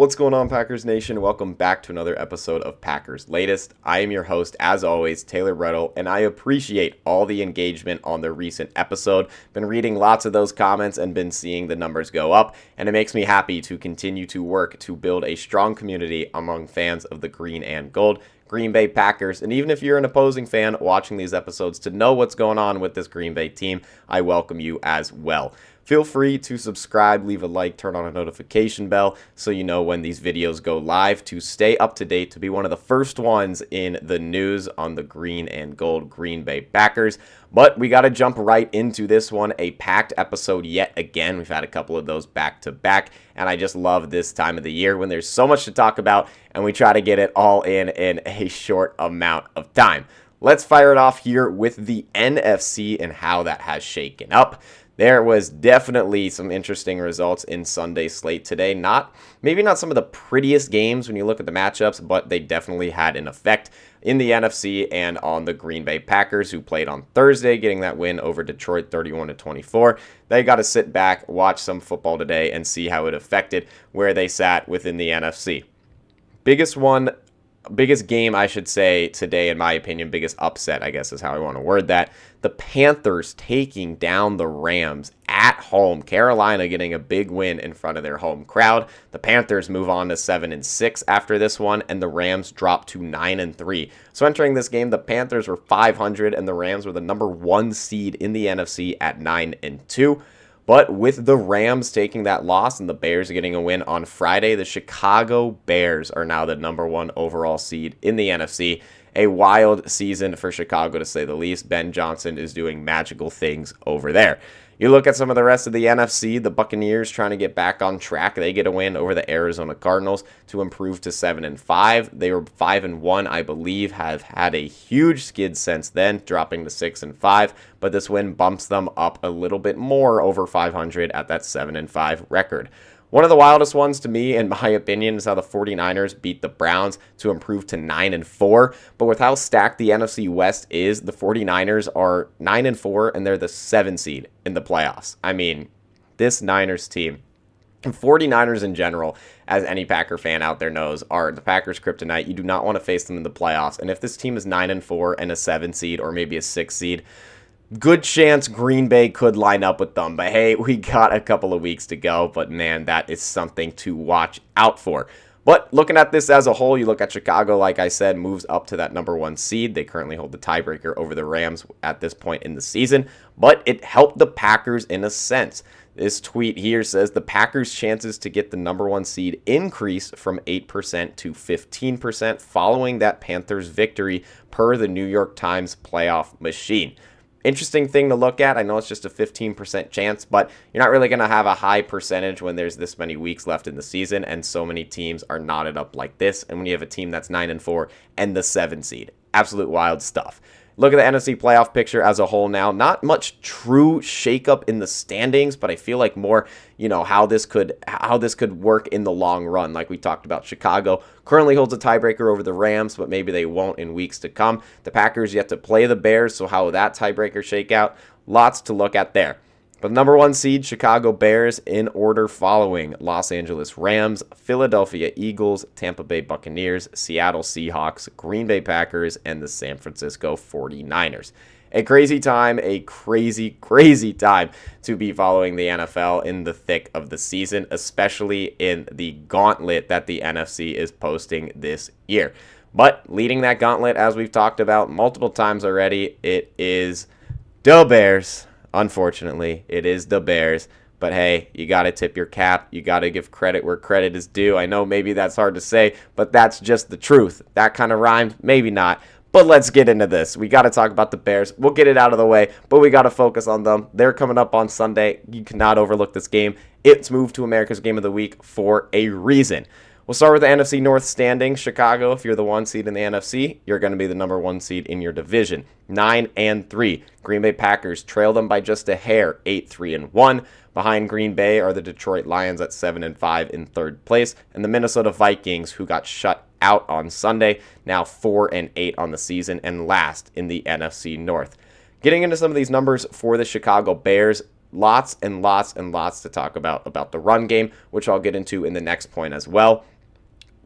What's going on, Packers Nation? Welcome back to another episode of Packers Latest. I am your host, as always, Taylor Bretl, and I appreciate all the engagement on the recent episode. Been reading lots of those comments and been seeing the numbers go up, and it makes me happy to continue to work to build a strong community among fans of the green and gold Green Bay Packers. And even if you're an opposing fan watching these episodes to know what's going on with this Green Bay team, I welcome you as well. Feel free to subscribe, leave a like, turn on a notification bell so you know when these videos go live to stay up to date, to be one of the first ones in the news on the green and gold Green Bay Packers. But we got to jump right into this one, a packed episode yet again. We've had a couple of those back to back, and I just love this time of the year when there's so much to talk about and we try to get it all in a short amount of time. Let's fire it off here with the NFC and how that has shaken up. There was definitely some interesting results in Sunday's slate today. Maybe not some of the prettiest games when you look at the matchups, but they definitely had an effect in the NFC and on the Green Bay Packers, who played on Thursday, getting that win over Detroit 31-24. They got to sit back, watch some football today, and see how it affected where they sat within the NFC. Biggest game, I should say, today, in my opinion, biggest upset, I guess is how I want to word that. The Panthers taking down the Rams at home. Carolina getting a big win in front of their home crowd. The Panthers move on to 7-6 after this one, and the Rams drop to 9-3. So entering this game, the Panthers were 500, and the Rams were the number 1 seed in the NFC at 9-2. But with the Rams taking that loss and the Bears getting a win on Friday, the Chicago Bears are now the number 1 overall seed in the NFC. A wild season for Chicago, to say the least. Ben Johnson is doing magical things over there. You look at some of the rest of the NFC, the Buccaneers trying to get back on track. They get a win over the Arizona Cardinals to improve to 7-5. They were 5-1, I believe, have had a huge skid since then, dropping to 6-5. But this win bumps them up a little bit more over 500 at that 7-5 record. One of the wildest ones to me, in my opinion, is how the 49ers beat the Browns to improve to 9-4. But with how stacked the NFC West is, the 49ers are 9-4, and they're the 7 seed in the playoffs. I mean, this Niners team, and 49ers in general, as any Packer fan out there knows, are the Packers' kryptonite. You do not want to face them in the playoffs. And if this team is 9-4 and a 7 seed or maybe a 6 seed, good chance Green Bay could line up with them. But hey, we got a couple of weeks to go. But man, that is something to watch out for. But looking at this as a whole, you look at Chicago, like I said, moves up to that number 1 seed. They currently hold the tiebreaker over the Rams at this point in the season. But it helped the Packers in a sense. This tweet here says the Packers' chances to get the number 1 seed increased from 8% to 15% following that Panthers victory per the New York Times playoff machine. Interesting thing to look at. I know it's just a 15% chance, but you're not really going to have a high percentage when there's this many weeks left in the season and so many teams are knotted up like this. And when you have a team that's 9-4 and the 7 seed, absolute wild stuff. Look at the NFC playoff picture as a whole now. Not much true shakeup in the standings, but I feel like more, how this could work in the long run. Like we talked about, Chicago currently holds a tiebreaker over the Rams, but maybe they won't in weeks to come. The Packers yet to play the Bears, so how will that tiebreaker shake out? Lots to look at there. But number 1 seed, Chicago Bears, in order following Los Angeles Rams, Philadelphia Eagles, Tampa Bay Buccaneers, Seattle Seahawks, Green Bay Packers, and the San Francisco 49ers. A crazy time, a crazy, crazy time to be following the NFL in the thick of the season, especially in the gauntlet that the NFC is posting this year. But leading that gauntlet, as we've talked about multiple times already, it is the Bears. Unfortunately, it is the Bears. But hey, you got to tip your cap. You got to give credit where credit is due. I know maybe that's hard to say, but that's just the truth. That kind of rhymed? Maybe not. But let's get into this. We got to talk about the Bears. We'll get it out of the way, but we got to focus on them. They're coming up on Sunday. You cannot overlook this game. It's moved to America's Game of the Week for a reason. We'll start with the NFC North standings. Chicago, if you're the 1 seed in the NFC, you're going to be the number 1 seed in your division. 9-3. Green Bay Packers trail them by just a hair, 8-3-1. Behind Green Bay are the Detroit Lions at 7-5 in 3rd place, and the Minnesota Vikings, who got shut out on Sunday, now 4-8 on the season and last in the NFC North. Getting into some of these numbers for the Chicago Bears, lots and lots and lots to talk about the run game, which I'll get into in the next point as well.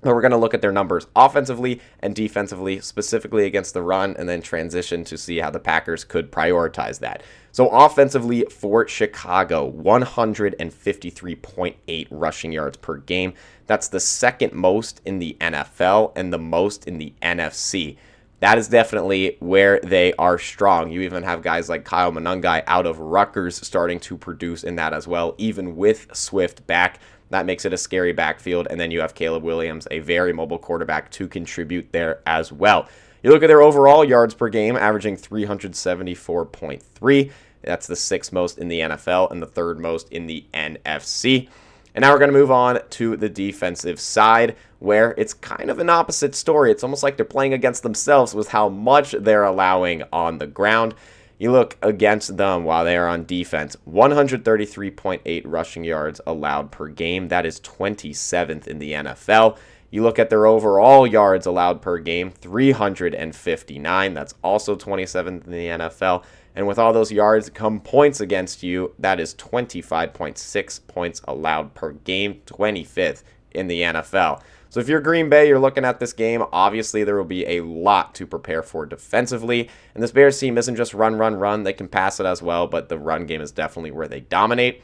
But we're going to look at their numbers offensively and defensively, specifically against the run, and then transition to see how the Packers could prioritize that. So offensively for Chicago, 153.8 rushing yards per game. That's the second most in the NFL and the most in the NFC. That is definitely where they are strong. You even have guys like Kyle Monangai out of Rutgers starting to produce in that as well, even with Swift back. That makes it a scary backfield. And then you have Caleb Williams, a very mobile quarterback, to contribute there as well. You look at their overall yards per game, averaging 374.3. That's the sixth most in the NFL and the third most in the NFC. And now we're going to move on to the defensive side, where it's kind of an opposite story. It's almost like they're playing against themselves with how much they're allowing on the ground. You look against them while they are on defense, 133.8 rushing yards allowed per game. That is 27th in the NFL. You look at their overall yards allowed per game, 359. That's also 27th in the NFL. And with all those yards come points against you. That is 25.6 points allowed per game, 25th in the NFL. So if you're Green Bay, you're looking at this game, obviously there will be a lot to prepare for defensively. And this Bears team isn't just run. They can pass it as well, but the run game is definitely where they dominate.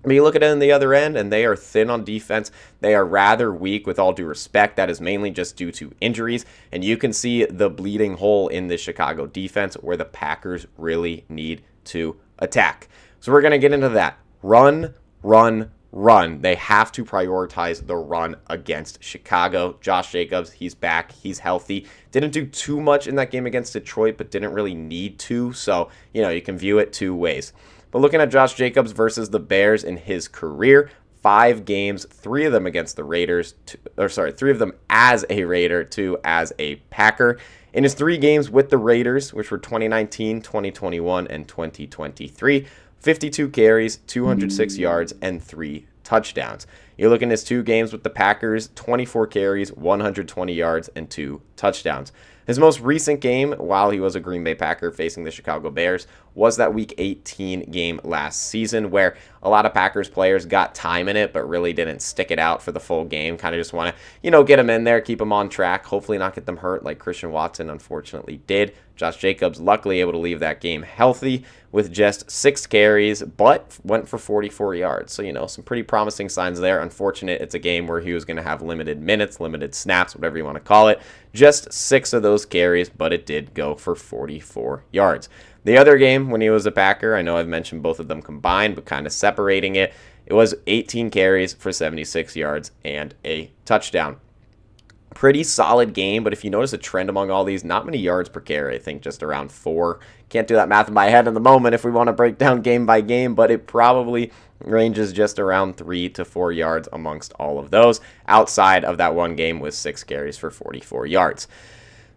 But you look at it on the other end, and they are thin on defense. They are rather weak, with all due respect. That is mainly just due to injuries. And you can see the bleeding hole in the Chicago defense where the Packers really need to attack. So we're going to get into that. Run. They have to prioritize the run against Chicago. Josh Jacobs, he's back. He's healthy. Didn't do too much in that game against Detroit, but didn't really need to. So, you can view it two ways. But looking at Josh Jacobs versus the Bears in his career, 5 games, 3 of them against the Raiders, 3 of them as a Raider, 2 as a Packer. In his 3 games with the Raiders, which were 2019, 2021, and 2023, 52 carries, 206 yards, and 3 touchdowns. You look in his 2 games with the Packers, 24 carries, 120 yards, and 2 touchdowns. His most recent game, while he was a Green Bay Packer facing the Chicago Bears, was that Week 18 game last season, where a lot of Packers players got time in it, but really didn't stick it out for the full game. Kind of just want to, get them in there, keep them on track, hopefully not get them hurt like Christian Watson unfortunately did. Josh Jacobs luckily able to leave that game healthy with just 6 carries, but went for 44 yards. So, some pretty promising signs there. Unfortunate, it's a game where he was going to have limited minutes, limited snaps, whatever you want to call it. Just 6 of those carries, but it did go for 44 yards. The other game when he was a Packer, I know I've mentioned both of them combined, but kind of separating it, it was 18 carries for 76 yards and a touchdown. Pretty solid game, but if you notice a trend among all these, not many yards per carry. I think just around 4. Can't do that math in my head in the moment if we want to break down game by game, but it probably ranges just around 3 to 4 yards amongst all of those, outside of that one game with 6 carries for 44 yards.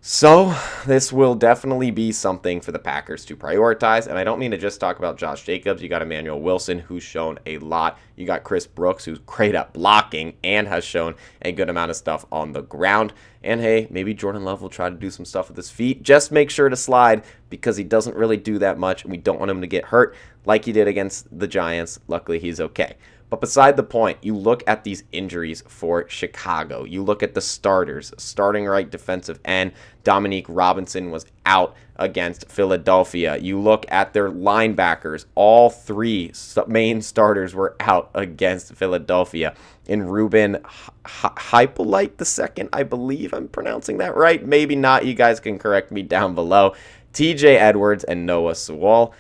So this will definitely be something for the Packers to prioritize, and I don't mean to just talk about Josh Jacobs. You got Emmanuel Wilson, who's shown a lot. You got Chris Brooks, who's great at blocking and has shown a good amount of stuff on the ground. And hey, maybe Jordan Love will try to do some stuff with his feet. Just make sure to slide, because he doesn't really do that much, and we don't want him to get hurt like he did against the Giants. Luckily, he's okay. But beside the point, you look at these injuries for Chicago. You look at the starters. Starting right defensive end, Dominique Robinson was out against Philadelphia. You look at their linebackers. All 3 main starters were out against Philadelphia. In Ruben Hypolite II, I believe I'm pronouncing that right. Maybe not. You guys can correct me down below. TJ Edwards and Noah Sewell.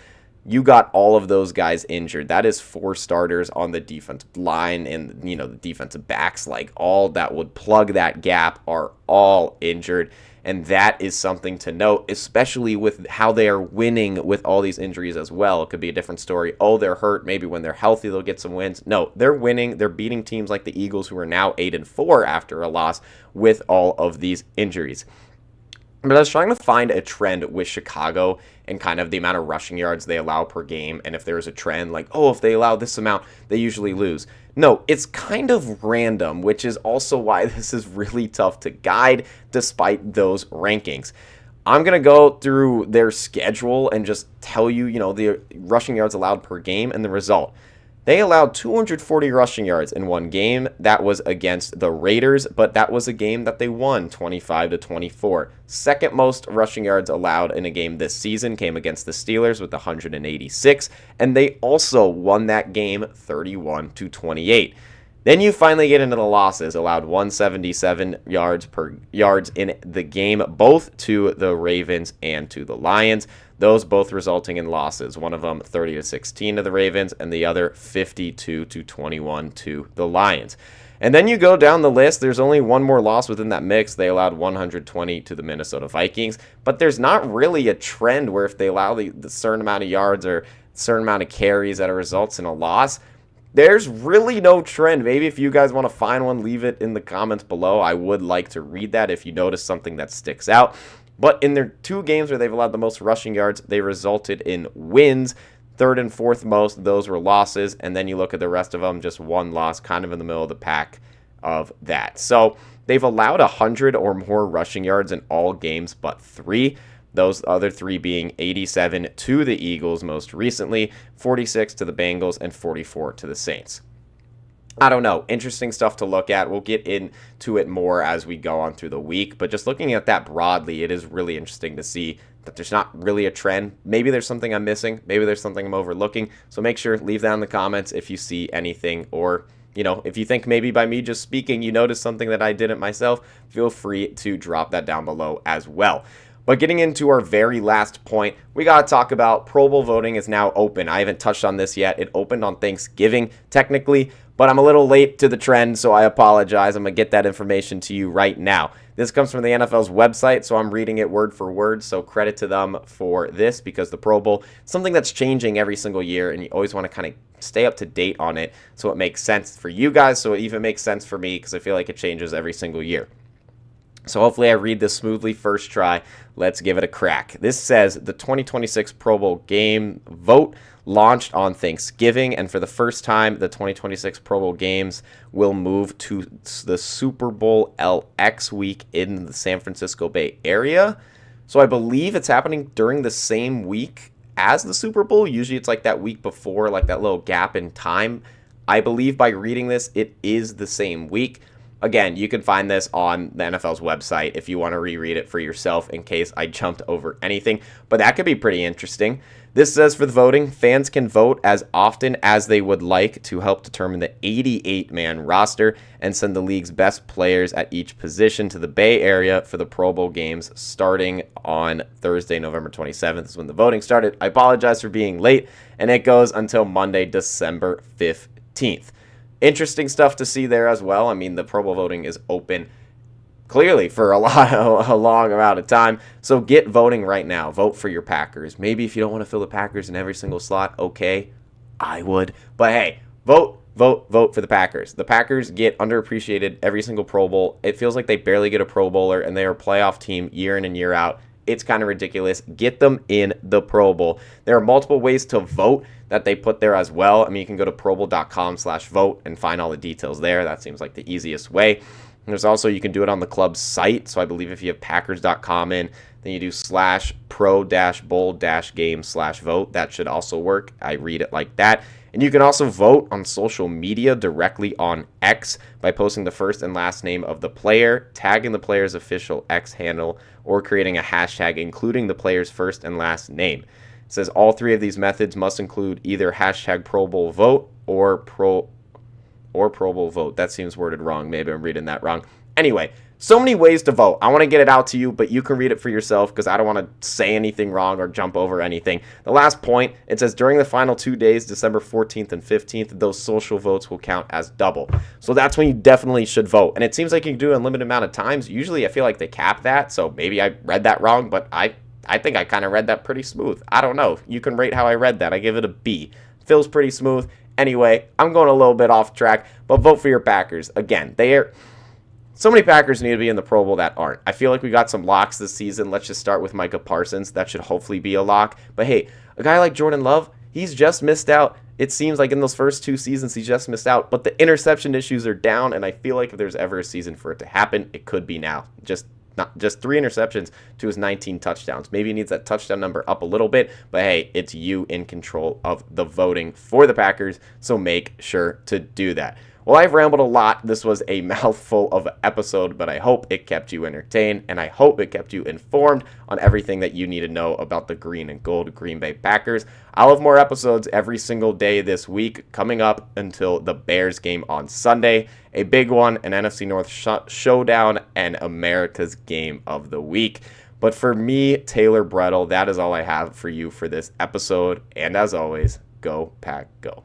You got all of those guys injured. That is 4 starters on the defensive line, and the defensive backs, like all that would plug that gap, are all injured. And that is something to note, especially with how they are winning with all these injuries as well. It could be a different story. Oh, they're hurt. Maybe when they're healthy, they'll get some wins. No, they're winning. They're beating teams like the Eagles, who are now 8-4 after a loss with all of these injuries. But I was trying to find a trend with Chicago and kind of the amount of rushing yards they allow per game. And if there's a trend like, oh, if they allow this amount, they usually lose. No, it's kind of random, which is also why this is really tough to guide despite those rankings. I'm going to go through their schedule and just tell you, the rushing yards allowed per game and the result. They allowed 240 rushing yards in one game. That was against the Raiders, but that was a game that they won 25-24. Second most rushing yards allowed in a game this season came against the Steelers with 186, and they also won that game 31-28. Then you finally get into the losses, allowed 177 yards in the game, both to the Ravens and to the Lions. Those both resulting in losses. One of them 30-16 to the Ravens, and the other 52-21 to the Lions. And then you go down the list, there's only one more loss within that mix. They allowed 120 to the Minnesota Vikings, but there's not really a trend where if they allow the certain amount of yards or certain amount of carries that results in a loss, there's really no trend. Maybe if you guys want to find one, leave it in the comments below. I would like to read that if you notice something that sticks out. But in their two games where they've allowed the most rushing yards, they resulted in wins. Third and fourth most, those were losses. And then you look at the rest of them, just one loss, kind of in the middle of the pack of that. So they've allowed 100 or more rushing yards in all games but 3. Those other 3 being 87 to the Eagles most recently, 46 to the Bengals, and 44 to the Saints. I don't know. Interesting stuff to look at. We'll get into it more as we go on through the week. But just looking at that broadly, it is really interesting to see that there's not really a trend. Maybe there's something I'm missing. Maybe there's something I'm overlooking. So make sure, leave that in the comments if you see anything. Or, if you think maybe by me just speaking, you noticed something that I didn't myself, feel free to drop that down below as well. But getting into our very last point, we got to talk about Pro Bowl voting is now open. I haven't touched on this yet. It opened on Thanksgiving, technically, but I'm a little late to the trend, so I apologize. I'm going to get that information to you right now. This comes from the NFL's website, so I'm reading it word for word, so credit to them for this because the Pro Bowl is something that's changing every single year, and you always want to kind of stay up to date on it so it makes sense for you guys, so it even makes sense for me because I feel like it changes every single year. So hopefully I read this smoothly first try. Let's give it a crack. This says the 2026 Pro Bowl game vote launched on Thanksgiving, and for the first time, the 2026 Pro Bowl games will move to the Super Bowl LX week in the San Francisco Bay Area. So I believe it's happening during the same week as the Super Bowl. Usually it's like that week before, like that little gap in time. I believe by reading this, it is the same week. Again, you can find this on the NFL's website if you want to reread it for yourself in case I jumped over anything, but that could be pretty interesting. This says for the voting, fans can vote as often as they would like to help determine the 88-man roster and send the league's best players at each position to the Bay Area for the Pro Bowl games starting on Thursday, November 27th is when the voting started. I apologize for being late, and it goes until Monday, December 15th. Interesting stuff to see there as well. I mean, the Pro Bowl voting is open clearly for a long amount of time. So get voting right now. Vote for your Packers. Maybe if you don't want to fill the Packers in every single slot, okay, I would. But hey, vote for the Packers. The Packers get underappreciated every single Pro Bowl. It feels like they barely get a Pro Bowler, and they are a playoff team year in and year out. It's kind of ridiculous. Get them in the Pro Bowl. There are multiple ways to vote that they put there as well. I mean, you can go to probowl.com/vote and find all the details there. That seems like the easiest way. And there's also, you can do it on the club's site. So I believe if you have packers.com in, then you do /pro-bowl-game/vote. That should also work. I read it like that. And you can also vote on social media directly on X by posting the first and last name of the player, tagging the player's official X handle, or creating a hashtag including the player's first and last name. It says all 3 of these methods must include either hashtag Pro Bowl vote or Pro Bowl vote. That seems worded wrong. Maybe I'm reading that wrong. Anyway, so many ways to vote. I want to get it out to you, but you can read it for yourself because I don't want to say anything wrong or jump over anything. The last point, it says during the final 2 days, December 14th and 15th, those social votes will count as double. So that's when you definitely should vote. And it seems like you can do it a limited amount of times. Usually I feel like they cap that, so maybe I read that wrong, but I think I kind of read that pretty smooth. I don't know. You can rate how I read that. I give it a B. Feels pretty smooth. Anyway, I'm going a little bit off track, but vote for your Packers. Again, so many Packers need to be in the Pro Bowl that aren't. I feel like we got some locks this season. Let's just start with Micah Parsons. That should hopefully be a lock. But hey, a guy like Jordan Love, he's just missed out. It seems like in those first 2 seasons, he's just missed out. But the interception issues are down, and I feel like if there's ever a season for it to happen, it could be now. Just not just 3 interceptions to his 19 touchdowns. Maybe he needs that touchdown number up a little bit, but hey, it's you in control of the voting for the Packers, so make sure to do that. Well, I've rambled a lot. This was a mouthful of an episode, but I hope it kept you entertained, and I hope it kept you informed on everything that you need to know about the green and gold Green Bay Packers. I'll have more episodes every single day this week coming up until the Bears game on Sunday. A big one, an NFC North showdown, and America's game of the week. But for me, Taylor Bretl, that is all I have for you for this episode. And as always, go Pack, go.